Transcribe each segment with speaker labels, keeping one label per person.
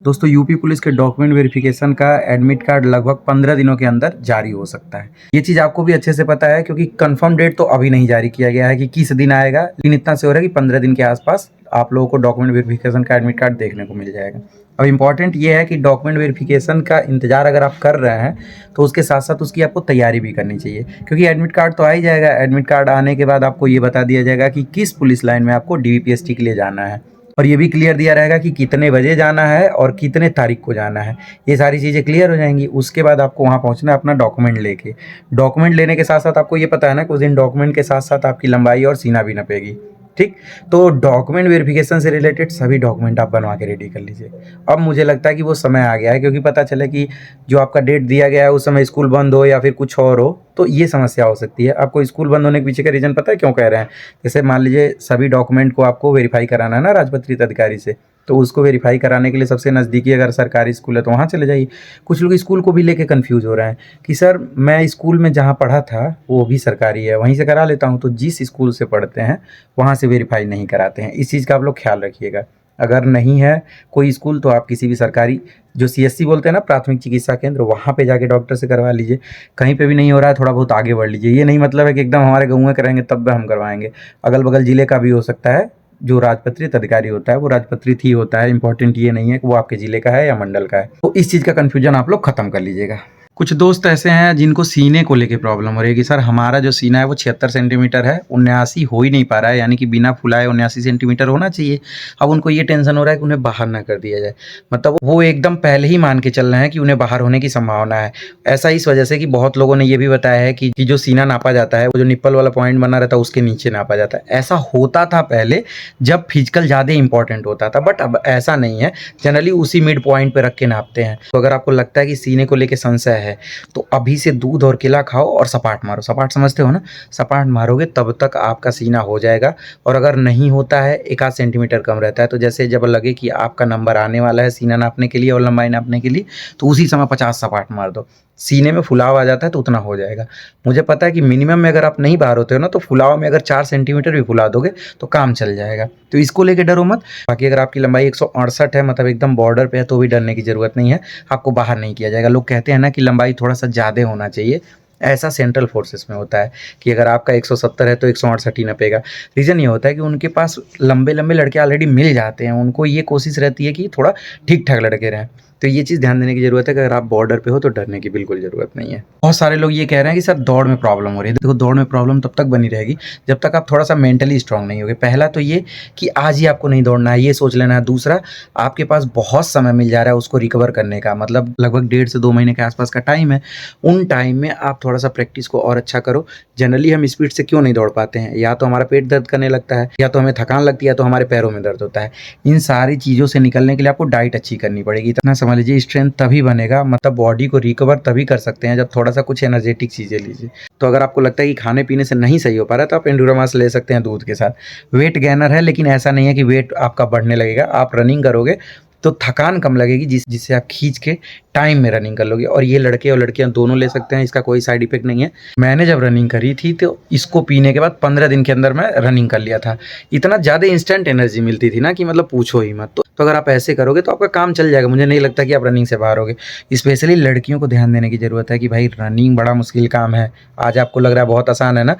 Speaker 1: दोस्तों UP police के document verification का एडमिट कार्ड लगभग 15 दिनों के अंदर जारी हो सकता है। ये चीज़ आपको भी अच्छे से पता है क्योंकि कंफर्म डेट तो अभी नहीं जारी किया गया है कि किस दिन आएगा, लेकिन इतना से हो रहा है कि 15 दिन के आसपास आप लोगों को डॉक्यूमेंट वेरिफिकेशन का एडमिट कार्ड देखने को मिल जाएगा। अब इम्पॉर्टेंट ये है कि डॉक्यूमेंट वेरिफिकेशन का इंतजार अगर आप कर रहे हैं तो उसके साथ साथ उसकी आपको तैयारी भी करनी चाहिए, क्योंकि एडमिट कार्ड तो आ ही जाएगा। एडमिट कार्ड आने के बाद आपको ये बता दिया जाएगा कि किस पुलिस लाइन में आपको डीवीपीएसटी के लिए जाना है, और ये भी क्लियर दिया रहेगा कि कितने बजे जाना है और कितने तारीख को जाना है। ये सारी चीज़ें क्लियर हो जाएंगी। उसके बाद आपको वहाँ पहुँचना है अपना डॉक्यूमेंट लेके। डॉक्यूमेंट लेने के साथ साथ आपको ये पता है ना कि उस दिन डॉक्यूमेंट के साथ साथ आपकी लंबाई और सीना भी नपेगी, ठीक। तो डॉक्यूमेंट वेरिफिकेशन से रिलेटेड सभी डॉक्यूमेंट आप बनवा के रेडी कर लीजिए। अब मुझे लगता है कि वो समय आ गया है, क्योंकि पता चले कि जो आपका डेट दिया गया है उस समय स्कूल बंद हो या फिर कुछ और हो, तो ये समस्या हो सकती है। आपको स्कूल बंद होने के पीछे का रीज़न पता है क्यों कह रहे हैं? जैसे मान लीजिए सभी डॉक्यूमेंट को आपको वेरीफाई कराना है ना राजपत्रित अधिकारी से, तो उसको वेरीफाई कराने के लिए सबसे नज़दीकी अगर सरकारी स्कूल है तो वहाँ चले जाइए। कुछ लोग स्कूल को भी लेके कन्फ्यूज़ हो रहे हैं कि सर मैं स्कूल में जहाँ पढ़ा था वो भी सरकारी है, वहीं से करा लेता हूँ। तो जिस स्कूल से पढ़ते हैं वहाँ से वेरीफाई नहीं कराते हैं। इस चीज़ का आप लोग ख्याल रखिएगा। अगर नहीं है कोई स्कूल तो आप किसी भी सरकारी, जो सीएससी बोलते हैं ना, प्राथमिक चिकित्सा केंद्र, वहाँ पे जाके डॉक्टर से करवा लीजिए। कहीं पे भी नहीं हो रहा है, थोड़ा बहुत आगे बढ़ लीजिए। ये नहीं मतलब है कि एकदम हमारे गाँव में कराएंगे तब हम करवाएंगे। अगल बगल ज़िले का भी हो सकता है। जो राजपत्रित अधिकारी होता है वो राजपत्रित ही होता है। इंपॉर्टेंट ये नहीं है कि वो आपके ज़िले का है या मंडल का है। तो इस चीज़ का कन्फ्यूजन आप लोग ख़त्म कर लीजिएगा। कुछ दोस्त ऐसे हैं जिनको सीने को लेके प्रॉब्लम हो रही है कि सर हमारा जो सीना है वो 76 सेंटीमीटर है, 79 हो ही नहीं पा रहा है, यानी कि बिना फुलाए 79 सेंटीमीटर होना चाहिए। अब उनको ये टेंशन हो रहा है कि उन्हें बाहर ना कर दिया जाए। मतलब वो एकदम पहले ही मान के चल रहे हैं कि उन्हें बाहर होने की संभावना है। ऐसा इस वजह से कि बहुत लोगों ने ये भी बताया है कि जो सीना नापा जाता है, वो जो निप्पल वाला पॉइंट बना रहता है उसके नीचे नापा जाता है। ऐसा होता था पहले जब फिजिकल ज़्यादा इंपॉर्टेंट होता था, बट अब ऐसा नहीं है। जनरली उसी मिड पॉइंट पे रख के नापते हैं। तो अगर आपको लगता है कि सीने को लेके संशय है तो अभी से दूध और केला खाओ और सपाट मारो। सपाट समझते हो ना? सपाट मारोगे तब तक आपका सीना हो जाएगा। और अगर नहीं होता है, 1 आध सेंटीमीटर कम रहता है, तो जैसे जब लगे कि आपका नंबर आने वाला है सीना नापने के लिए और लंबाई नापने के लिए, तो उसी समय 50 सपाट मार दो। सीने में फुलाव आ जाता है तो उतना हो जाएगा। मुझे पता है कि मिनिमम में अगर आप नहीं बाहर होते हो ना, तो फुलाव में अगर 4 सेंटीमीटर भी फुला दोगे तो काम चल जाएगा। तो इसको लेके डरो मत। बाकी अगर आपकी लंबाई 168 है, मतलब एकदम बॉर्डर पे है, तो भी डरने की ज़रूरत नहीं है। आपको बाहर नहीं किया जाएगा। लोग कहते हैं ना कि लंबाई थोड़ा सा ज़्यादा होना चाहिए, ऐसा सेंट्रल फोर्सेस में होता है कि अगर आपका 170 है तो 168 ही नपेगा। रीज़न ये होता है कि उनके पास लंबे लंबे लड़के ऑलरेडी मिल जाते हैं। उनको ये कोशिश रहती है कि थोड़ा ठीक ठाक लड़के रहें। तो ये चीज़ ध्यान देने की ज़रूरत है कि अगर आप बॉर्डर पे हो तो डरने की बिल्कुल ज़रूरत नहीं है। बहुत सारे लोग ये कह रहे हैं कि सर दौड़ में प्रॉब्लम हो रही है। देखो, दौड़ में प्रॉब्लम तब तक बनी रहेगी जब तक आप थोड़ा सा मेंटली स्ट्रांग नहीं होगे। पहला तो ये कि आज ही आपको नहीं दौड़ना है, ये सोच लेना है। दूसरा, आपके पास बहुत समय मिल जा रहा है उसको रिकवर करने का, मतलब लगभग 1.5 से 2 महीने के आसपास का टाइम है। उन टाइम में आप थोड़ा सा प्रैक्टिस को और अच्छा करो। जनरली हम स्पीड से क्यों नहीं दौड़ पाते हैं? या तो हमारा पेट दर्द करने लगता है, या तो हमें थकान लगती है, या तो हमारे पैरों में दर्द होता है। इन सारी चीज़ों से निकलने के लिए आपको डाइट अच्छी करनी पड़ेगी। इतना समझ लीजिए, स्ट्रेंथ तभी बनेगा, मतलब बॉडी को रिकवर तभी कर सकते हैं जब थोड़ा सा कुछ एनर्जेटिक चीज़ें लीजिए। तो अगर आपको लगता है कि खाने पीने से नहीं सही हो पा रहा है तो आप एंडोरामास ले सकते हैं दूध के साथ। वेट गेनर है, लेकिन ऐसा नहीं है कि वेट आपका बढ़ने लगेगा। आप रनिंग करोगे तो थकान कम लगेगी, जिससे आप खींच के टाइम में रनिंग कर लोगे। और ये लड़के और लड़कियां दोनों ले सकते हैं, इसका कोई साइड इफेक्ट नहीं है। मैंने जब रनिंग करी थी तो इसको पीने के बाद 15 दिन के अंदर मैं रनिंग कर लिया था। इतना ज़्यादा इंस्टेंट एनर्जी मिलती थी ना कि मतलब पूछो ही मत। तो अगर आप ऐसे करोगे तो आपका काम चल जाएगा। मुझे नहीं लगता कि आप रनिंग से बाहर होगे। स्पेशली लड़कियों को ध्यान देने की ज़रूरत है कि भाई रनिंग बड़ा मुश्किल काम है। आज आपको लग रहा है बहुत आसान है ना,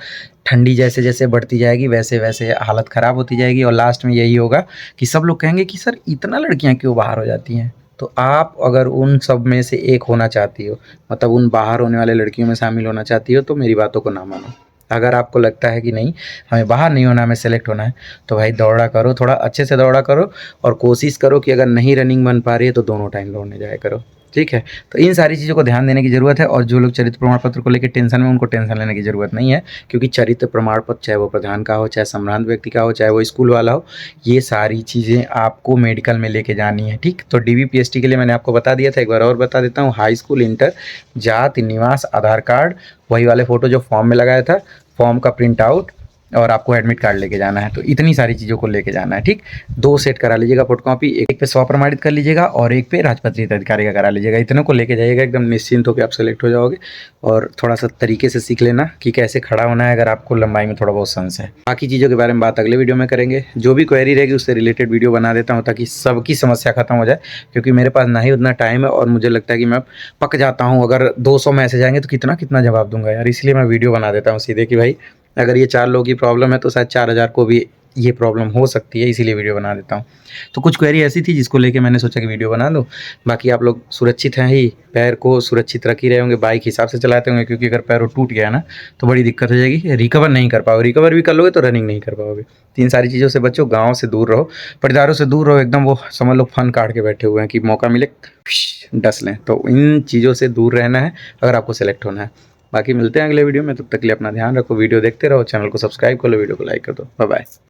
Speaker 1: ठंडी जैसे जैसे बढ़ती जाएगी वैसे वैसे हालत ख़राब होती जाएगी, और लास्ट में यही होगा कि सब लोग कहेंगे कि सर इतना लड़कियां क्यों बाहर हो जाती हैं। तो आप अगर उन सब में से एक होना चाहती हो, मतलब उन बाहर होने वाले लड़कियों में शामिल होना चाहती हो, तो मेरी बातों को ना मानो। अगर आपको लगता है कि नहीं हमें बाहर नहीं होना, हमें सेलेक्ट होना है, तो भाई दौड़ा करो, थोड़ा अच्छे से दौड़ा करो। और कोशिश करो कि अगर नहीं रनिंग बन पा रही है तो दोनों टाइम दौड़ने जाया करो, ठीक है। तो इन सारी चीज़ों को ध्यान देने की ज़रूरत है। और जो लोग चरित्र प्रमाण पत्र को लेकर टेंशन में, उनको टेंशन लेने की ज़रूरत नहीं है, क्योंकि चरित्र प्रमाण पत्र चाहे वो प्रधान का हो, चाहे संभ्रांत व्यक्ति का हो, चाहे वो स्कूल वाला हो, ये सारी चीज़ें आपको मेडिकल में लेके जानी है, ठीक। तो डीवीपीएसटी के लिए मैंने आपको बता दिया था, एक बार और बता देता हूँ। हाई स्कूल, इंटर, जाति, निवास, आधार कार्ड, वही वाले फ़ोटो जो फॉर्म में लगाया था, फॉर्म का प्रिंट आउट, और आपको एडमिट कार्ड लेके जाना है। तो इतनी सारी चीज़ों को लेके जाना है, ठीक। 2 सेट करा लीजिएगा फोटो कॉपी, एक पे स्वप्रमाणित कर लीजिएगा और एक पे राजपत्रित अधिकारी का करा लीजिएगा। इतनों को लेके जाइएगा, एकदम निश्चिंत होकर आप सेलेक्ट हो जाओगे। और थोड़ा सा तरीके से सीख लेना कि कैसे खड़ा होना है अगर आपको लंबाई में थोड़ा बहुत संशय है। बाकी चीज़ों के बारे में बात अगले वीडियो में करेंगे। जो भी क्वेरी रहेगी उससे रिलेटेड वीडियो बना देता हूँ ताकि सबकी समस्या खत्म हो जाए, क्योंकि मेरे पास ना ही उतना टाइम है और मुझे लगता है कि मैं पक जाता हूँ। अगर 200 मैसेज आएंगे तो कितना कितना जवाब दूंगा यार, इसलिए मैं वीडियो बना देता हूँ सीधे कि भाई अगर ये 4 लोगों की प्रॉब्लम है तो शायद 4000 को भी ये प्रॉब्लम हो सकती है, इसीलिए वीडियो बना देता हूँ। तो कुछ क्वेरी ऐसी थी जिसको लेके मैंने सोचा कि वीडियो बना दूँ। बाकी आप लोग सुरक्षित हैं ही, पैर को सुरक्षित रख ही रहे होंगे, बाइक हिसाब से चलाते होंगे, क्योंकि अगर पैर टूट गया ना तो बड़ी दिक्कत हो जाएगी, रिकवर नहीं कर पाओगे। रिकवर भी कर लोगे तो रनिंग नहीं कर पाओगे। 3 सारी चीज़ों से बचो, गाँव से दूर रहो, पटीदारों से दूर रहो, एकदम वो समझ लो फन काट के बैठे हुए हैं कि मौका मिले डस लें। तो इन चीज़ों से दूर रहना है अगर आपको सेलेक्ट होना है। बाकी मिलते हैं अगले वीडियो में, तब तक के लिए अपना ध्यान रखो, वीडियो देखते रहो, चैनल को सब्सक्राइब कर लो, वीडियो को लाइक कर दो। Bye bye.